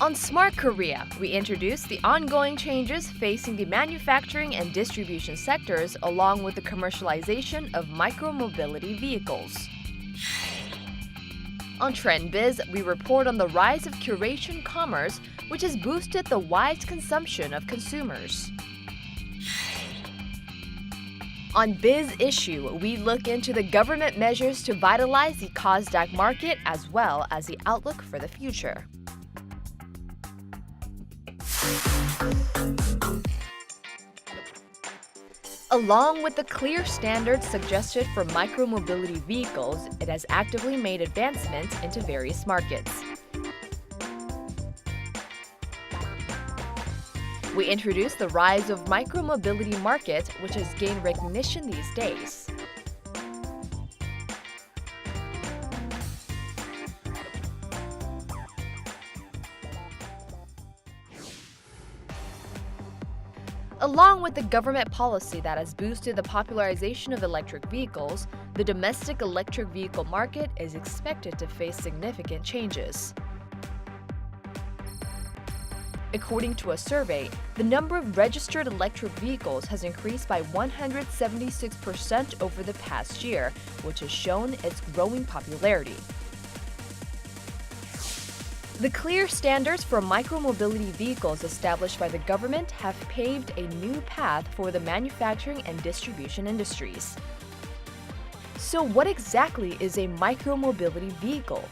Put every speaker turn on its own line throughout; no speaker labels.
On Smart Korea, we introduce the ongoing changes facing the manufacturing and distribution sectors along with the commercialization of micromobility vehicles. On TrendBiz, we report on the rise of curation commerce, which has boosted the wise consumption of consumers. On Biz Issue, we look into the government measures to vitalize the KOSDAQ market as well as the outlook for the future. Along with the clear standards suggested for micromobility vehicles, it has actively made advancements into various markets. We introduce the rise of micromobility market, which has gained recognition these days. Along with the government policy that has boosted the popularization of electric vehicles, the domestic electric vehicle market is expected to face significant changes. According to a survey, the number of registered electric vehicles has increased by 176% over the past year, which has shown its growing popularity. The clear standards for micromobility vehicles established by the government have paved a new path for the manufacturing and distribution industries. So what exactly is a micromobility vehicle?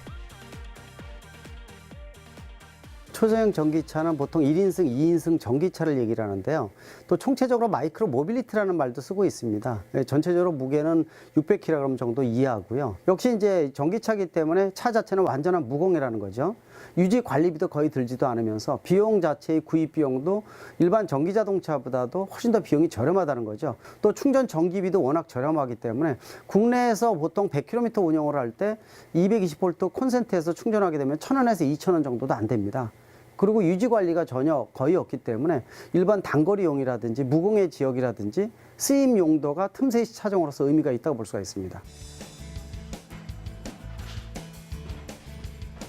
초소형 전기차는 보통 1인승, 2인승 전기차를 얘기를 하는데요. 또 총체적으로 마이크로 모빌리티라는 말도 쓰고 있습니다. 전체적으로 무게는 600kg 정도 이하고요. 역시 이제 전기차이기 때문에 차 자체는 완전한 무공해라는 거죠. 유지 관리비도 거의 들지도 않으면서 비용 자체의 구입 비용도 일반 전기 자동차보다도 훨씬 더 비용이 저렴하다는 거죠. 또 충전 전기비도 워낙 저렴하기 때문에 국내에서 보통 100km 운영을 할 때 220V 콘센트에서 충전하게 되면 1,000원에서 2,000원 정도도 안 됩니다. 그리고 유지 관리가 전혀 거의 없기 때문에 일반 단거리용이라든지 무공해 지역이라든지 쓰임 용도가 틈새 차종으로서 의미가 있다고 볼 수가 있습니다.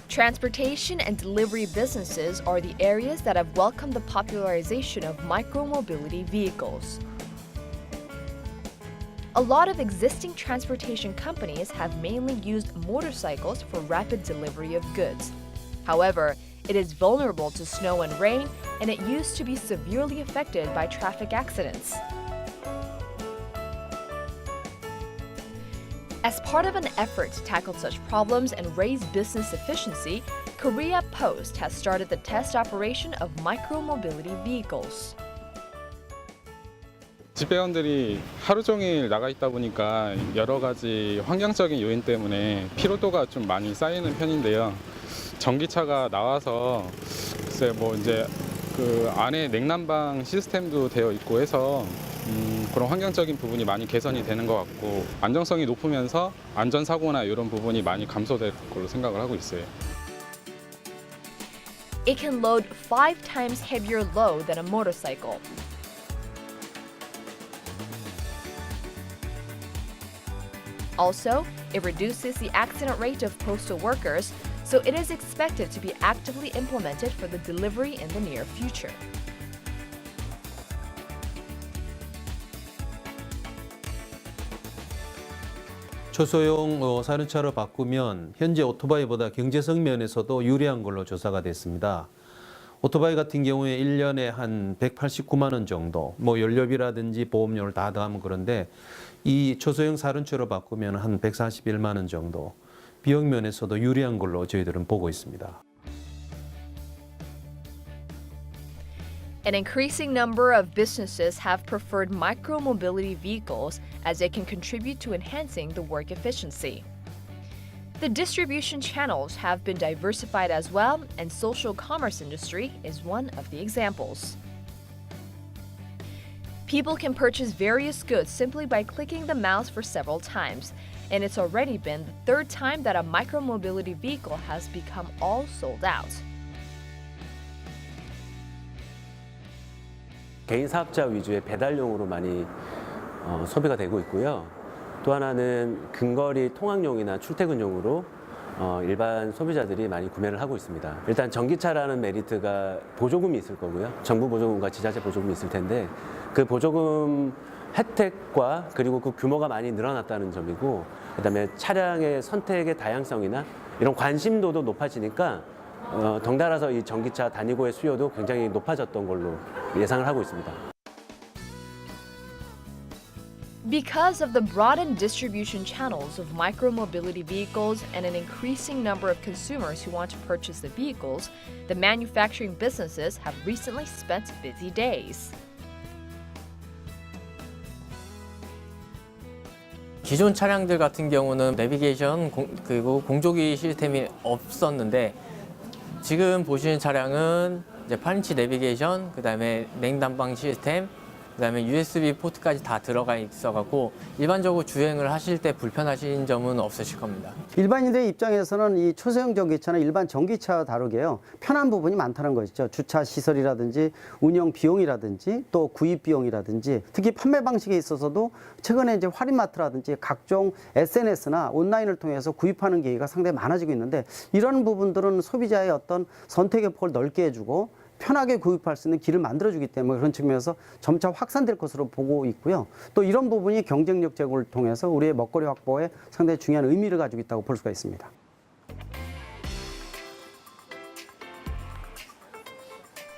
Transportation and delivery businesses are the areas that have welcomed the popularization of micromobility vehicles. A lot of existing transportation companies have mainly used motorcycles for rapid delivery of goods. However, it is vulnerable to snow and rain, and it used to be severely affected by traffic accidents. As part of an effort to tackle such problems and raise business efficiency, Korea Post has started the test operation of micromobility vehicles.
집배원들이 하루 종일 나가 있다 보니까 여러 가지 환경적인 요인 때문에 피로도가 좀 많이 쌓이는 편인데요. 전기차가 나와서 글쎄 뭐 이제 그 안에 냉난방 시스템도 되어 있고 해서 그런 환경적인 부분이 많이 개선이 되는 것 같고 안정성이 높으면서 안전사고나 이런 부분이 많이 감소될 걸로 생각을 하고 있어요.
It can load 5 times heavier load than a motorcycle. Also, it reduces the accident rate of postal workers, so it is expected to be actively implemented for the delivery in the near future.
초소형 사륜차로 바꾸면 현재 오토바이보다 경제성 면에서도 유리한 걸로 조사가 됐습니다. 오토바이 같은 경우에 1년에 한 189만 원 정도, 뭐 연료비라든지 보험료를 다 더하면 그런데 이 초소형 사륜차로 바꾸면 한 141만 원 정도, 비용 면에서도 유리한 걸로 저희들은 보고 있습니다.
An increasing number of businesses have preferred micromobility vehicles as they can contribute to enhancing the work efficiency. The distribution channels have been diversified as well, and social commerce industry is one of the examples. People can purchase various goods simply by clicking the mouse for several times, and it's already been the 3rd time that a micromobility vehicle has become all sold out.
개인 사업자 위주의 배달용으로 많이 소비가 되고 있고요. 또 하나는 근거리 통학용이나 출퇴근용으로 일반 소비자들이 많이 구매를 하고 있습니다. 일단 전기차라는 메리트가 보조금이 있을 거고요. 정부 보조금과 지자체 보조금이 있을 텐데 그 보조금 혜택과 그리고 그 규모가 많이 늘어났다는 점이고, 그다음에 차량의 선택의 다양성이나 이런 관심도도 높아지니까 덩달아서 이 전기차 다니고의 수요도 굉장히 높아졌던 걸로 예상을 하고 있습니다.
Because of the broadened distribution channels of micromobility vehicles and an increasing number of consumers who want to purchase the vehicles, the manufacturing businesses have recently spent busy days.
기존 차량들 같은 경우는 내비게이션 그리고 공조기 시스템이 없었는데, 지금 보시는 차량은 이제 8인치 내비게이션, 그다음에 냉난방 시스템, 그다음에 USB 포트까지 다 들어가 있어갖고 일반적으로 주행을 하실 때 불편하신 점은 없으실 겁니다.
일반인들의 입장에서는 이 초소형 전기차는 일반 전기차와 다르게요, 편한 부분이 많다는 것이죠. 주차 시설이라든지 운영 비용이라든지 또 구입 비용이라든지, 특히 판매 방식에 있어서도 최근에 이제 할인마트라든지 각종 SNS나 온라인을 통해서 구입하는 계기가 상당히 많아지고 있는데, 이런 부분들은 소비자의 어떤 선택의 폭을 넓게 해주고 편하게 구입할 수 있는 길을 만들어주기 때문에 그런 측면에서 점차 확산될 것으로 보고 있고요. 또 이런 부분이 경쟁력 제고를 통해서 우리의 먹거리 확보에 상당히 중요한 의미를 가지고 있다고 볼 수가 있습니다.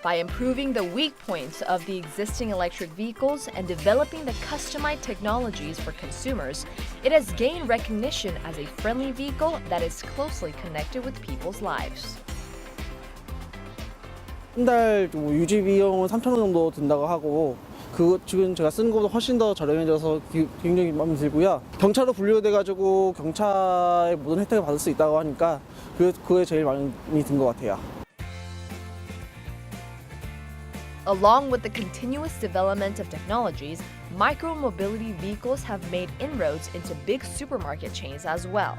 By improving the weak points of the existing electric vehicles and developing the customized technologies for consumers, it has gained recognition as a friendly vehicle that is closely connected with people's lives.
한 달 유지 비용은 3,000원 정도 든다고 하고, 그 지금 제가 쓰는 것보다 훨씬 더 저렴해져서 굉장히 마음에 들고요. 경차로 분류돼가지고 경차의 모든 혜택을 받을 수 있다고 하니까 그게 제일 많이 든 것 같아요.
Along with the continuous development of technologies, micromobility vehicles have made inroads into big supermarket chains as well.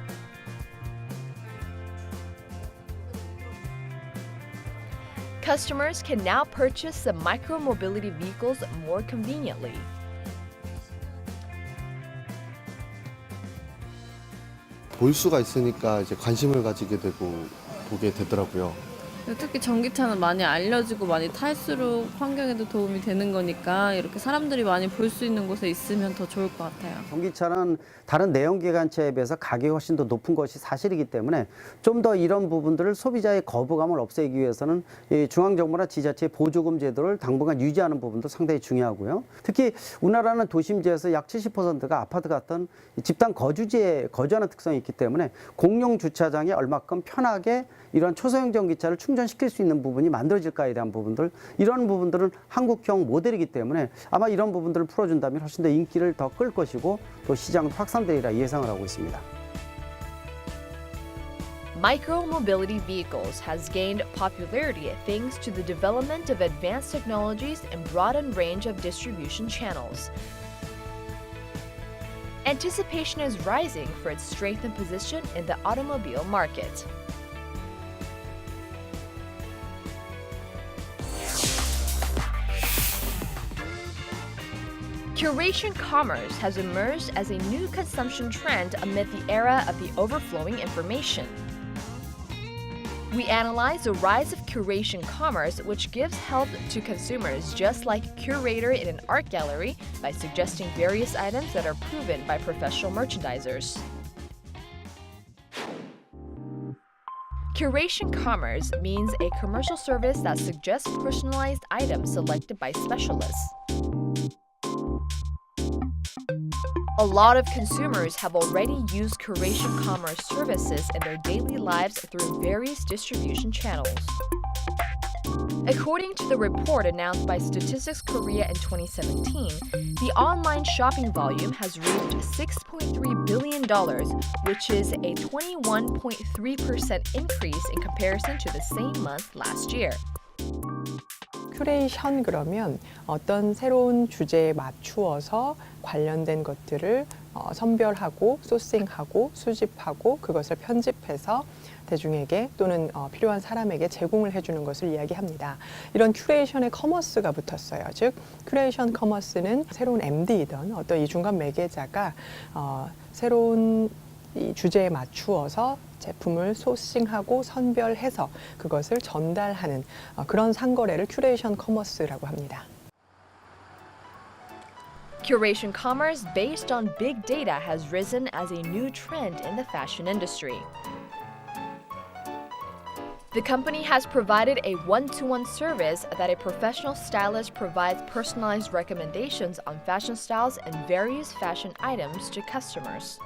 Customers can now purchase the micromobility vehicles more conveniently.
볼 수가 있으니까 이제 관심을 가지게 되고 보게 되더라고요.
특히 전기차는 많이 알려지고 많이 탈수록 환경에도 도움이 되는 거니까 이렇게 사람들이 많이 볼 수 있는 곳에 있으면 더 좋을 것 같아요.
전기차는 다른 내연기관차에 비해서 가격이 훨씬 더 높은 것이 사실이기 때문에 좀 더 이런 부분들을 소비자의 거부감을 없애기 위해서는 이 중앙정부나 지자체의 보조금 제도를 당분간 유지하는 부분도 상당히 중요하고요. 특히 우리나라는 도심지에서 약 70%가 아파트 같은 집단 거주지에 거주하는 특성이 있기 때문에 공용 주차장에 얼마큼 편하게 이런 초소형 전기차를 충전시킬 수 있는 부분이 만들어질까에 대한 부분들, 이런 부분들은 한국형 모델이기 때문에 아마 이런 부분들을 풀어준다면 훨씬 더 인기를 더 끌 것이고 또 시장도 확산되리라 예상을 하고 있습니다.
Micromobility vehicles has gained popularity thanks to the development of advanced technologies and broadened range of distribution channels. Anticipation is rising for its strength and position in the automobile market. Curation commerce has emerged as a new consumption trend amid the era of the overflowing information. We analyze the rise of curation commerce, which gives help to consumers just like a curator in an art gallery by suggesting various items that are proven by professional merchandisers. Curation commerce means a commercial service that suggests personalized items selected by specialists. A lot of consumers have already used curation commerce services in their daily lives through various distribution channels. According to the report announced by Statistics Korea in 2017, the online shopping volume has reached $6.3 billion, which is a 21.3% increase in comparison to the same month last year.
큐레이션 그러면 어떤 새로운 주제에 맞추어서 관련된 것들을 선별하고 소싱하고 수집하고 그것을 편집해서 대중에게 또는 필요한 사람에게 제공을 해주는 것을 이야기합니다. 이런 큐레이션의 커머스가 붙었어요. 즉 큐레이션 커머스는 새로운 MD이든 어떤 이 중간 매개자가 새로운 이 주제에 맞추어서 제품을 소싱하고 선별해서 그것을 전달하는 그런 상거래를 큐레이션 커머스라고 합니다.
Curation commerce based on big data has risen as a new trend in the fashion industry. The company has provided a one-to-one service that a professional stylist provides personalized recommendations on fashion styles and various fashion items to customers.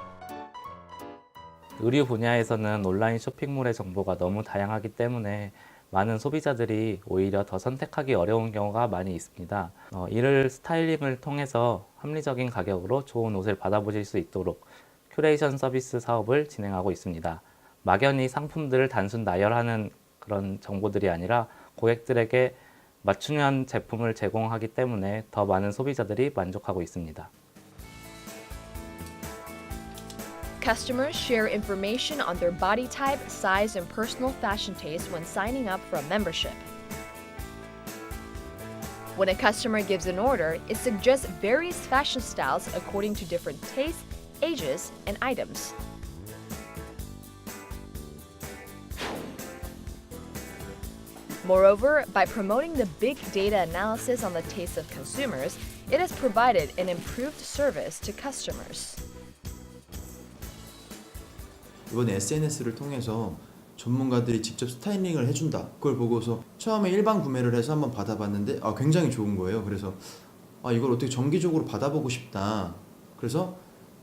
의류 분야에서는 온라인 쇼핑몰의 정보가 너무 다양하기 때문에 많은 소비자들이 오히려 더 선택하기 어려운 경우가 많이 있습니다. 이를 스타일링을 통해서 합리적인 가격으로 좋은 옷을 받아보실 수 있도록 큐레이션 서비스 사업을 진행하고 있습니다. 막연히 상품들을 단순 나열하는 그런 정보들이 아니라 고객들에게 맞춤형 제품을 제공하기 때문에 더 많은 소비자들이 만족하고 있습니다.
Customers share information on their body type, size, and personal fashion taste when signing up for a membership. When a customer gives an order, it suggests various fashion styles according to different tastes, ages, and items. Moreover, by promoting the big data analysis on the tastes of consumers, it has provided an improved service to customers.
이번에 SNS를 통해서 전문가들이 직접 스타일링을 해준다. 그걸 보고서 처음에 일반 구매를 해서 한번 받아봤는데 굉장히 좋은 거예요. 그래서 이걸 어떻게 정기적으로 받아보고 싶다. 그래서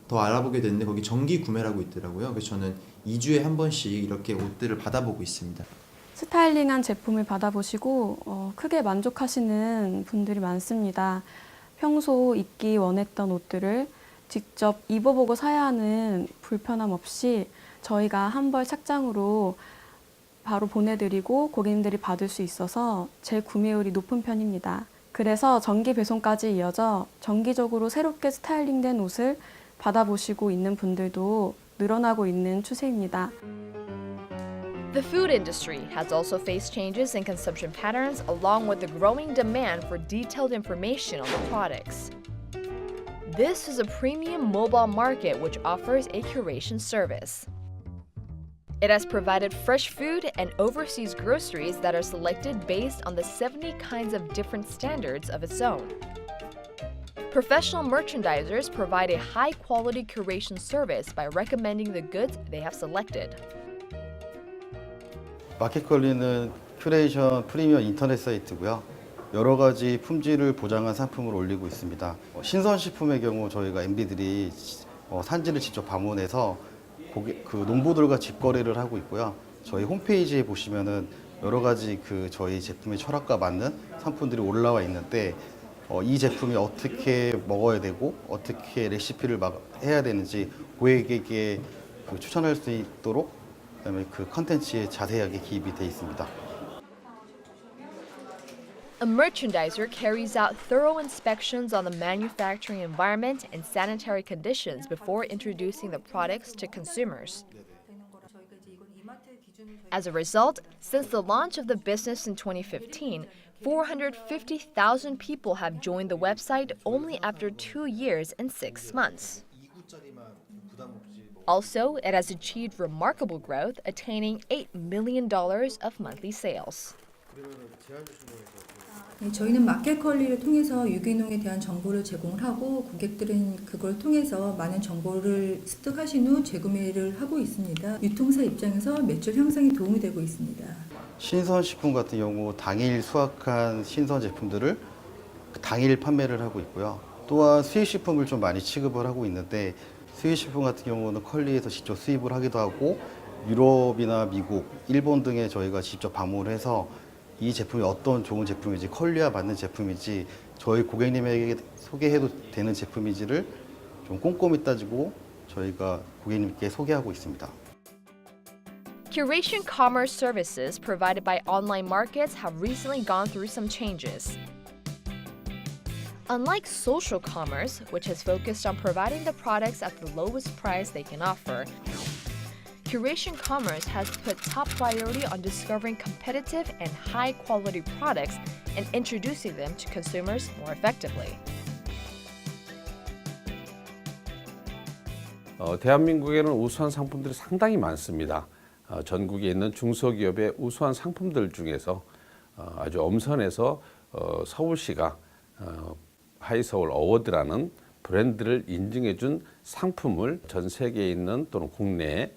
더 알아보게 됐는데 거기 정기 구매라고 있더라고요. 그래서 저는 2주에 한 번씩 이렇게 옷들을 받아보고 있습니다.
스타일링한 제품을 받아보시고 크게 만족하시는 분들이 많습니다. 평소 입기 원했던 옷들을 직접 입어보고 사야 하는 불편함 없이 저희가 한 벌 착장으로 바로 보내드리고 고객님들이 받을 수 있어서 재구매율이 높은 편입니다. 그래서 정기 배송까지 이어져 정기적으로 새롭게 스타일링된 옷을 받아보시고 있는 분들도 늘어나고 있는 추세입니다.
The food industry has also faced changes in consumption patterns along with the growing demand for detailed information on the products. This is a premium mobile market which offers a curation service. It has provided fresh food and overseas groceries that are selected based on the 70 kinds of different standards of its own. Professional merchandisers provide a high-quality curation service by recommending the goods they have selected.
마켓컬리는 큐레이션 프리미엄 인터넷 사이트고요. 여러 가지 품질을 보장한 상품을 올리고 있습니다. 신선식품의 경우 저희가 MB들이 산지를 직접 방문해서 농부들과 직거래를 하고 있고요. 저희 홈페이지에 보시면은 여러 가지 저희 제품의 철학과 맞는 상품들이 올라와 있는데 이 제품이 어떻게 먹어야 되고 어떻게 레시피를 해야 되는지 고객에게 추천할 수 있도록 그다음에 컨텐츠에 자세하게 기입이 되어 있습니다.
A merchandiser carries out thorough inspections on the manufacturing environment and sanitary conditions before introducing the products to consumers. As a result, since the launch of the business in 2015, 450,000 people have joined the website only after 2 years and 6 months. Also, it has achieved remarkable growth, attaining $8 million of monthly sales.
저희는 마켓컬리를 통해서 유기농에 대한 정보를 제공을 하고 고객들은 그걸 통해서 많은 정보를 습득하신 후 재구매를 하고 있습니다. 유통사 입장에서 매출 향상에 도움이 되고 있습니다.
신선식품 같은 경우 당일 수확한 신선 제품들을 당일 판매를 하고 있고요. 또한 수입식품을 좀 많이 취급을 하고 있는데 수입식품 같은 경우는 컬리에서 직접 수입을 하기도 하고 유럽이나 미국, 일본 등에 저희가 직접 방문을 해서 이 제품이 어떤 좋은 제품인지 컬리와 맞는 제품인지 저희 고객님에게 소개해도 되는 제품인지를 좀 꼼꼼히 따지고 저희가 고객님께 소개하고 있습니다.
Curation commerce services provided by online markets have recently gone through some changes. Unlike social commerce, which has focused on providing the products at the lowest price they can offer, Curation commerce has put top priority on discovering competitive and high-quality products and introducing them to consumers more effectively.
대한민국에는 우수한 상품들이 상당히 많습니다. 전국에 있는 중소기업의 우수한 상품들 중에서 아주 엄선해서 서울시가 하이서울 어워드라는 브랜드를 인증해준 상품을 전 세계에 있는 또는 국내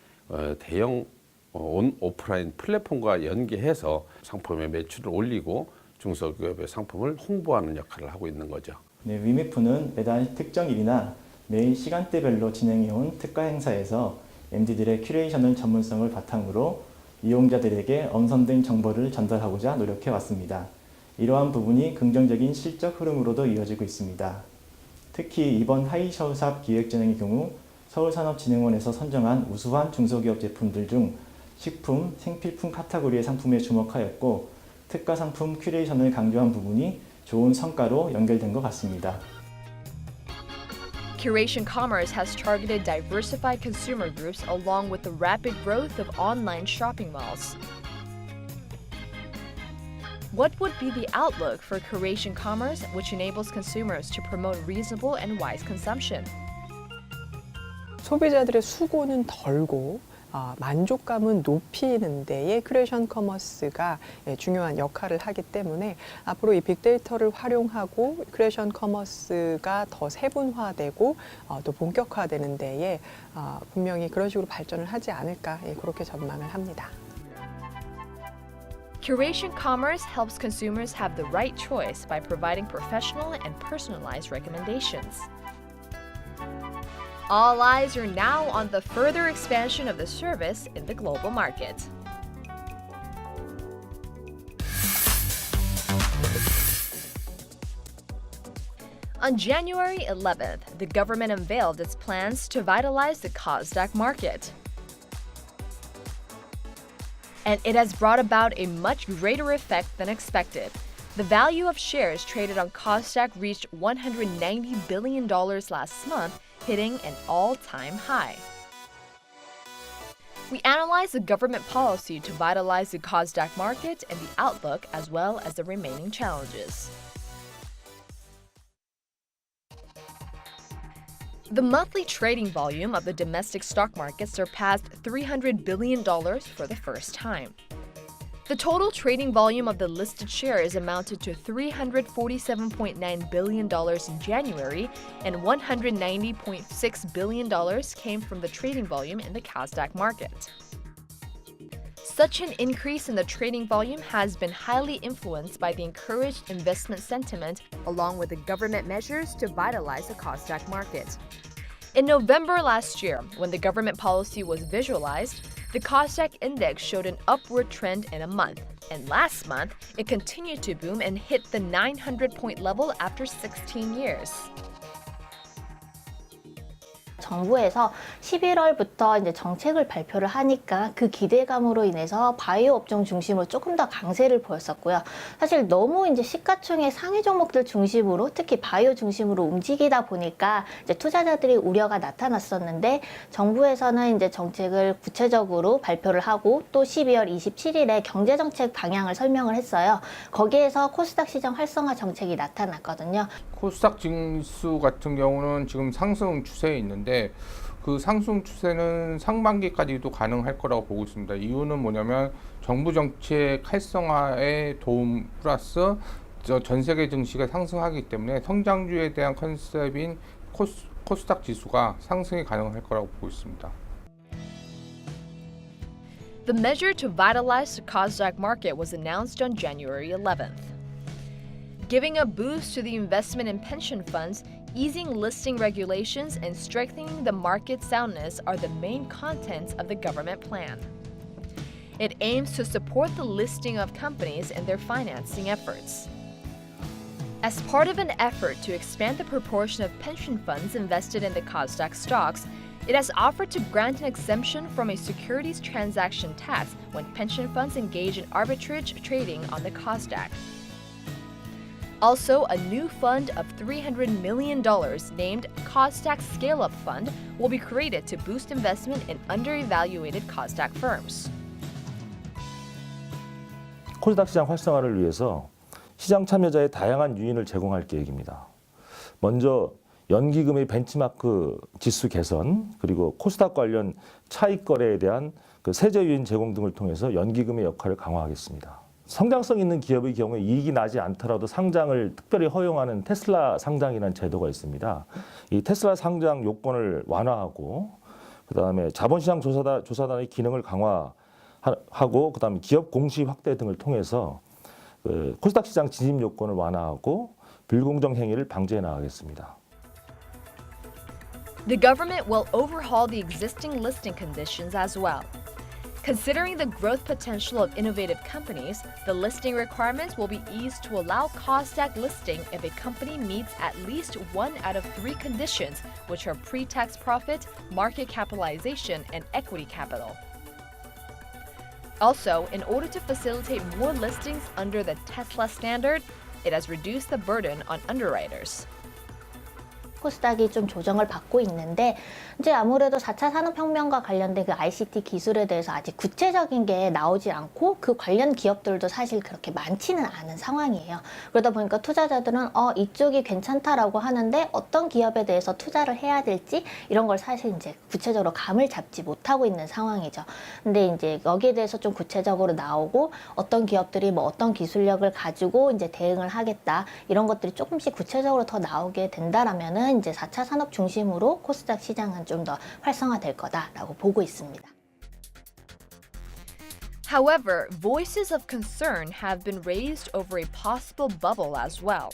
대형 오프라인 플랫폼과 연계해서 상품의 매출을 올리고 중소기업의 상품을 홍보하는 역할을 하고 있는 거죠.
네, 위메프는 매달 특정일이나 매일 시간대별로 진행해온 특가 행사에서 MD들의 큐레이션을 전문성을 바탕으로 이용자들에게 엄선된 정보를 전달하고자 노력해왔습니다. 이러한 부분이 긍정적인 실적 흐름으로도 이어지고 있습니다. 특히 이번 하이셔우삽 기획진행의 경우 서울산업진흥원에서 선정한 우수한 중소기업 제품들 중 식품, 생필품 카테고리의 상품에 주목하였고 특가 상품 큐레이션을 강조한 부분이 좋은 성과로 연결된 것 같습니다.
Curation Commerce has targeted diversified consumer groups along with the rapid growth of online shopping malls. What would be the outlook for Curation Commerce, which enables consumers to promote reasonable and wise consumption?
소비자들의 수고는 덜고 만족감은 높이는 데에 큐레이션 커머스가 중요한 역할을 하기 때문에 앞으로 이 빅데이터를 활용하고 큐레이션 커머스가 더 세분화되고 또 본격화되는 데에 분명히 그런 식으로 발전을 하지 않을까 그렇게 전망을 합니다.
Curation Commerce helps consumers have the right choice by providing professional and personalized recommendations. All eyes are now on the further expansion of the service in the global market. On January 11th, the government unveiled its plans to vitalize the KOSDAQ market. And it has brought about a much greater effect than expected. The value of shares traded on KOSDAQ reached $190 billion last month, hitting an all-time high. We analyzed the government policy to vitalize the KOSDAQ market and the outlook, as well as the remaining challenges. The monthly trading volume of the domestic stock market surpassed $300 billion for the first time. The total trading volume of the listed shares amounted to $347.9 billion in January, and $190.6 billion came from the trading volume in the KOSDAQ market. Such an increase in the trading volume has been highly influenced by the encouraged investment sentiment, along with the government measures to vitalize the KOSDAQ market. In November last year, when the government policy was visualized, the KOSDAQ index showed an upward trend in a month, and last month, it continued to boom and hit the 900-point level after 16 years.
정부에서 11월부터 이제 정책을 발표를 하니까 그 기대감으로 인해서 바이오 업종 중심으로 조금 더 강세를 보였었고요. 사실 너무 이제 시가총액 상위 종목들 중심으로 특히 바이오 중심으로 움직이다 보니까 이제 투자자들이 우려가 나타났었는데 정부에서는 이제 정책을 구체적으로 발표를 하고 또 12월 27일에 경제정책 방향을 설명을 했어요. 거기에서 코스닥 시장 활성화 정책이 나타났거든요.
코스닥 지수 같은 경우는 지금 상승 추세에 있는데 그 상승 추세는 상반기까지도 가능할 거라고 보고 있습니다. 이유는 뭐냐면 정부 정책 활성화의 도움 플러스 전 세계 증시가 상승하기 때문에 성장주에 대한 컨셉인 코스닥 지수가 상승이 가능할 거라고 보고 있습니다.
The measure to vitalize the KOSDAQ market was announced on January 11th. Giving a boost to the investment in pension funds, easing listing regulations, and strengthening the market soundness are the main contents of the government plan. It aims to support the listing of companies and their financing efforts. As part of an effort to expand the proportion of pension funds invested in the KOSDAQ stocks, it has offered to grant an exemption from a securities transaction tax when pension funds engage in arbitrage trading on the KOSDAQ. Also, a new fund of $300 million named KOSDAQ Scale-Up Fund will be created to boost investment in underevaluated KOSDAQ firms.
코스닥 시장 활성화를 위해서 시장 참여자의 다양한 유인을 제공할 계획입니다. 먼저 연기금의 벤치마크 지수 개선, 그리고 코스닥 관련 차익 거래에 대한 그 세제 유인 제공 등을 통해서 연기금의 역할을 강화하겠습니다. 성장성 있는 기업의 경우에 이익이 나지 않더라도 상장을 특별히 허용하는 테슬라 상장이라는 제도가 있습니다. 이 테슬라 상장 요건을 완화하고 그다음에 자본시장 조사단의 기능을 강화하고 그다음에 기업 공시 확대 등을 통해서 그 코스닥 시장 진입 요건을 완화하고 불공정 행위를 방지해 나가겠습니다.
The government will overhaul the existing listing conditions as well. Considering the growth potential of innovative companies, the listing requirements will be eased to allow Kosdaq listing if a company meets at least 1 out of 3 conditions, which are pre-tax profit, market capitalization, and equity capital. Also, in order to facilitate more listings under the Tesla standard, it has reduced the burden on underwriters.
코스닥이 좀 조정을 받고 있는데 이제 아무래도 4차 산업혁명과 관련된 그 ICT 기술에 대해서 아직 구체적인 게 나오지 않고 그 관련 기업들도 사실 그렇게 많지는 않은 상황이에요. 그러다 보니까 투자자들은 이쪽이 괜찮다라고 하는데 어떤 기업에 대해서 투자를 해야 될지 이런 걸 사실 이제 구체적으로 감을 잡지 못하고 있는 상황이죠. 근데 이제 여기에 대해서 좀 구체적으로 나오고 어떤 기업들이 뭐 어떤 기술력을 가지고 이제 대응을 하겠다 이런 것들이 조금씩 구체적으로 더 나오게 된다라면은 이제 4차 산업 중심으로 코스닥 시장은 좀 더 활성화될 거다라고 보고 있습니다.
However, voices of concern have been raised over a possible bubble as well.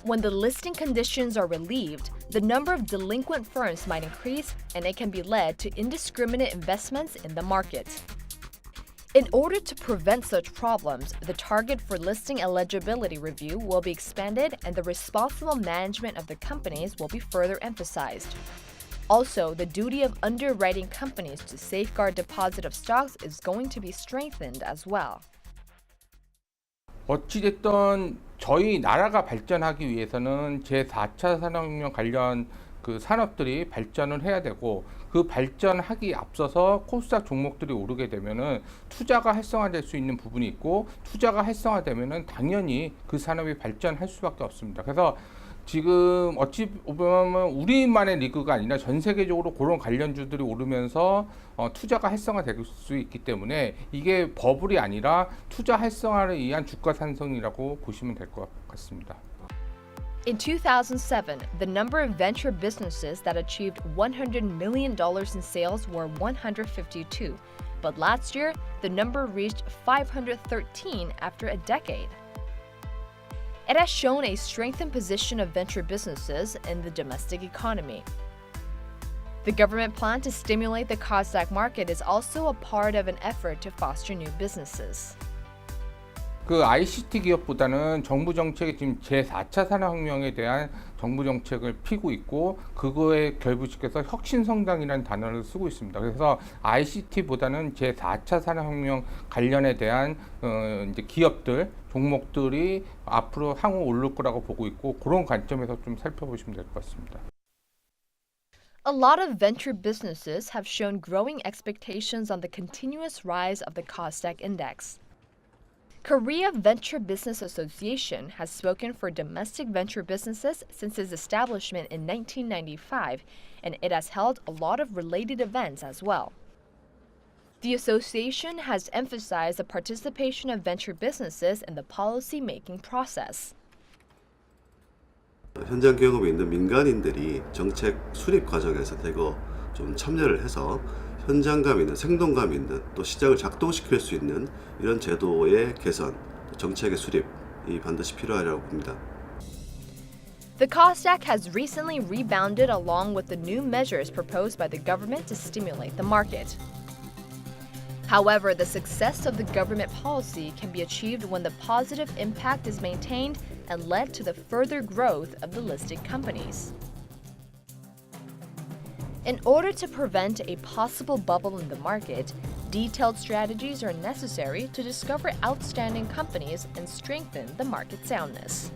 When the listing conditions are relieved, the number of delinquent firms might increase and it can be led to indiscriminate investments in the market. In order to prevent such problems, the target for listing eligibility review will be expanded and the responsible management of the companies will be further emphasized. Also, the duty of underwriting companies to safeguard deposit of stocks is going to be strengthened as well.
어찌됐든 저희 나라가 발전하기 위해서는 제4차 산업혁명 관련 그 산업들이 발전을 해야 되고 그 발전하기 앞서서 코스닥 종목들이 오르게 되면은 투자가 활성화될 수 있는 부분이 있고 투자가 활성화되면은 당연히 그 산업이 발전할 수밖에 없습니다. 그래서 지금 어찌 보면 우리만의 리그가 아니라 전 세계적으로 그런 관련주들이 오르면서 투자가 활성화될 수 있기 때문에 이게 버블이 아니라 투자 활성화를 위한 주가 상승이라고 보시면 될 것 같습니다.
In 2007, the number of venture businesses that achieved $100 million in sales were 152, but last year, the number reached 513 after a decade. It has shown a strengthened position of venture businesses in the domestic economy. The government plan to stimulate the Kosdaq market is also a part of an effort to foster new businesses.
그 ICT 기업보다는 정부 정책이 지금 제4차 산업혁명에 대한 정부 정책을 피고 있고 그거에 결부시켜서 혁신성장이라는 단어를 쓰고 있습니다. 그래서 ICT보다는 제4차 산업혁명 관련에 대한 이제 기업들, 종목들이 앞으로 향후 오를 거라고 보고 있고 그런 관점에서 좀 살펴보시면 될 것 같습니다.
A lot of venture businesses have shown growing expectations on the continuous rise of the Kosdaq index. Korea Venture Business Association has spoken for domestic venture businesses since its establishment in 1995, and it has held a lot of related events as well. The association has emphasized the participation of venture businesses in the policy-making process.
현장 경험이 있는 민간인들이 정책 수립 과정에서 대거 좀 참여를 해서 현장감 있는 생동감 있는 또 시장을 작동시킬 수 있는 이런 제도의 개선, 정책의 수립이 반드시 필요하다고 봅니다.
The Kosdaq has recently rebounded along with the new measures proposed by the government to stimulate the market. However, the success of the government policy can be achieved when the positive impact is maintained and led to the further growth of the listed companies. In order to prevent a possible bubble in the market, detailed strategies are necessary to discover outstanding companies and strengthen the market soundness.